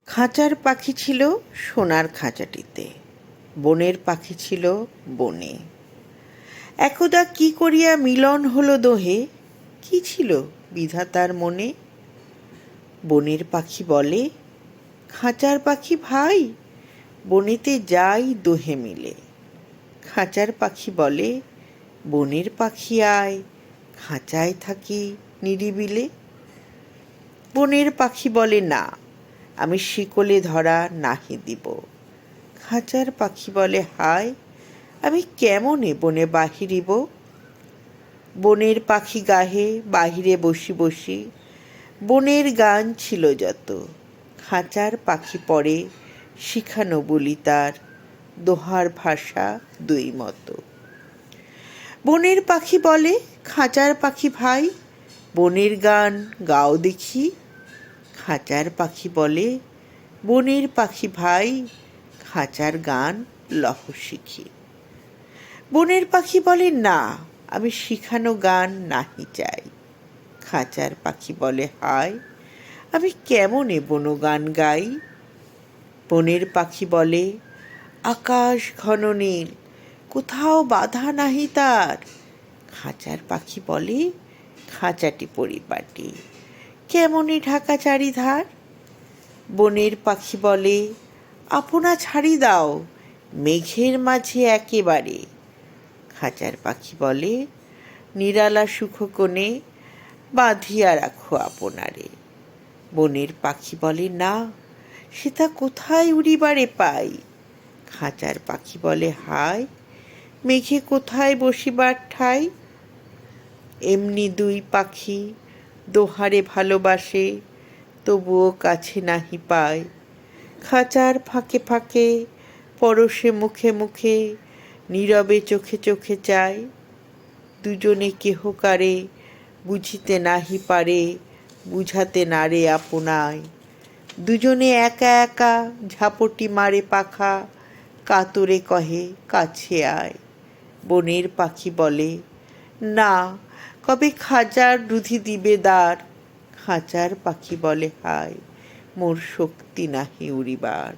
খাঁচার পাখি ছিল সোনার খাঁচাটিতে, বনের পাখি ছিল বনে। একদা কি করিয়া মিলন হলো দোহে, কি ছিল বিধাতার মনে? বনের পাখি বলে, খাঁচার পাখি ভাই, বনেতে যাই দোহে মিলে। খাঁচার পাখি বলে, বনের পাখি আয়, খাঁচায় থাকি নিরিবিলে। বনের পাখি বলে, না, আমি শিকলে ধরা নাহি দিব। খাঁচার পাখি বলে, হায়, আমি কেমনে বনে বাহিরিব? বনের পাখি গাহে বাহিরে বসি বসি, বনের গান ছিল যত। খাঁচার পাখি পরে শিখানো বলি তার, দোহার ভাষা দুই মতো। বনের পাখি বলে, খাঁচার পাখি ভাই, বনের গান গাও দেখি। খাঁচার পাখি বলে, বনের পাখি ভাই, খাঁচার গান লহ শিখি। বনের পাখি বলে, না, আমি শিখানো গান নাহি চাই। খাঁচার পাখি বলে, হায়, আমি কেমনে বনগান গাই? বনের পাখি বলে, আকাশ ঘন নীল, কোথাও বাধা নাহি তার। খাঁচার পাখি বলে, খাঁচাটি পরিপাটি, কেমনে ঢাকা চারিধার। বনের পাখি বলে, আপনা ছাড়ি দাও, মেঘের মাঝে একেবারে। খাঁচার পাখি বলে, নিরালা সুখ কোণে, বাঁধিয়া রাখো আপনারে। বনের পাখি বলে, না, সেটা কোথায় উড়িবারে পাই। খাঁচার পাখি বলে, হায়, মেঘে কোথায় বসিবার ঠাই। এমনি দুই পাখি দোহারে ভালোবাসে, তবুও কাছে নাহি পায়। খাঁচার ফাঁকে ফাঁকে, পরশে মুখে মুখে, নীরবে চোখে চোখে চায়। দুজনে কেহ কারে বুঝিতে নাহি পারে, বুঝাতে নারে আপনায়। দুজনে একা একা ঝাপটি মারে পাখা, কাতরে কহে কাছে আয়। বনের পাখি বলে, না, কবে খাঁচার রুধি দিবে দ্বার। খাঁচার পাখি বলে, হায়, মোর শক্তি নাহি উড়িবার।